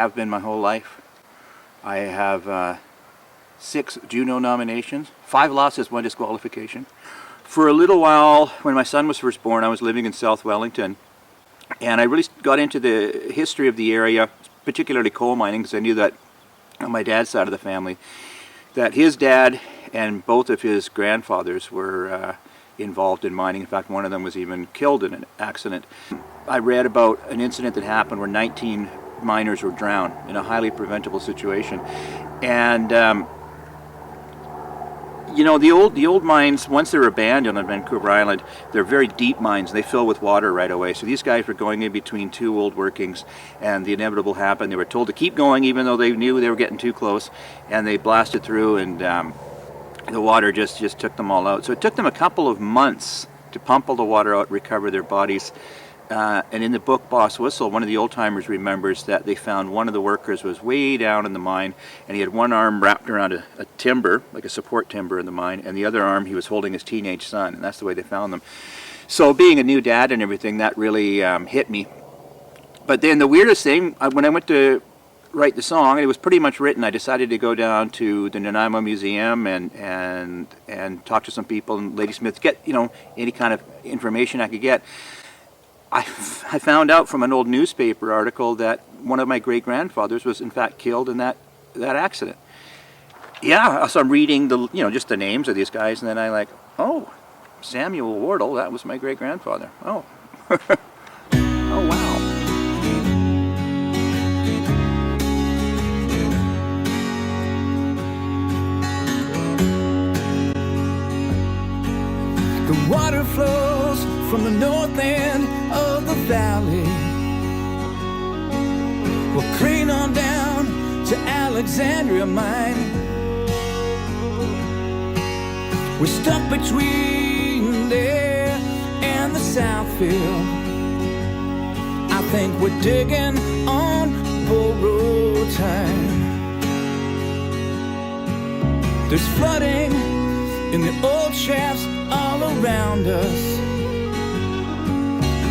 have been my whole life. I have 6 Juno nominations, 5 losses, 1 disqualification. For a little while, when my son was first born, I was living in South Wellington, and I really got into the history of the area, particularly coal mining, because I knew that on my dad's side of the family, that his dad and both of his grandfathers were involved in mining. In fact, one of them was even killed in an accident. I read about an incident that happened where 19 miners were drowned in a highly preventable situation. And you know, the old mines, once they're abandoned on Vancouver Island, they're very deep mines. They fill with water right away. So these guys were going in between 2 old workings, and the inevitable happened. They were told to keep going even though they knew they were getting too close, and they blasted through, and the water just took them all out. So it took them a couple of months to pump all the water out, recover their bodies. And in the book Boss Whistle, one of the old-timers remembers that they found one of the workers was way down in the mine, and he had one arm wrapped around a timber, like a support timber in the mine, and the other arm he was holding his teenage son, and that's the way they found them. So being a new dad and everything, that really hit me. But then the weirdest thing, when I went to write the song, it was pretty much written, I decided to go down to the Nanaimo Museum and talk to some people in Ladysmith, get, you know, any kind of information I could get. I found out from an old newspaper article that one of my great-grandfathers was in fact killed in that accident. Yeah, so I'm reading just the names of these guys, and then I like, oh, Samuel Wardle, that was my great-grandfather. Oh, oh wow. The water flows from the north end of the valley. We'll crane on down to Alexandria Mine. We're stuck between there and the Southfield. I think we're digging on borrowed time. There's flooding in the old shafts all around us.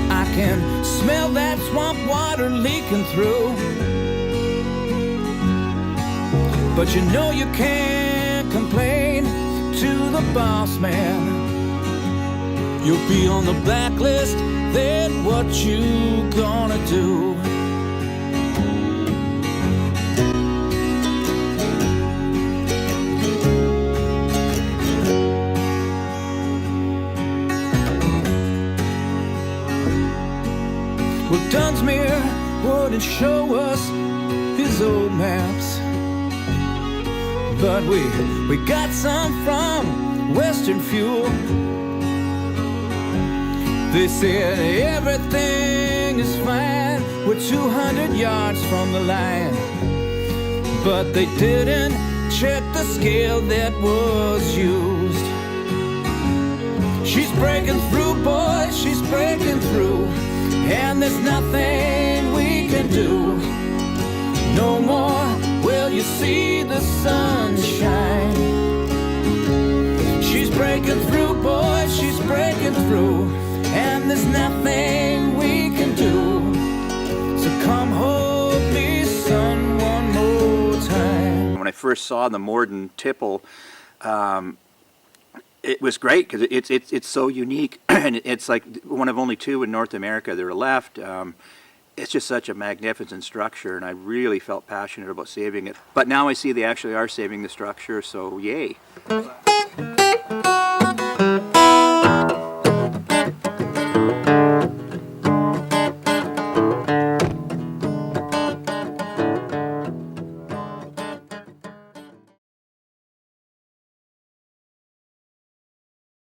I can smell that swamp water leaking through. But you know you can't complain to the boss man. You'll be on the blacklist, then what you gonna do? Well, Dunsmuir wouldn't show us his old maps, but we got some from Western Fuel. They said everything is fine, we're 200 yards from the line, but they didn't check the scale that was used. She's breaking through, boys, she's breaking through, and there's nothing we can do. No more will you see the sunshine. She's breaking through, boys, she's breaking through, and there's nothing we can do. So come hold me, son, one more time. When I first saw the Morden tipple, it was great because it's so unique, and it's like one of only 2 in North America that are left. It's just such a magnificent structure, and I really felt passionate about saving it. But now I see they actually are saving the structure, so yay.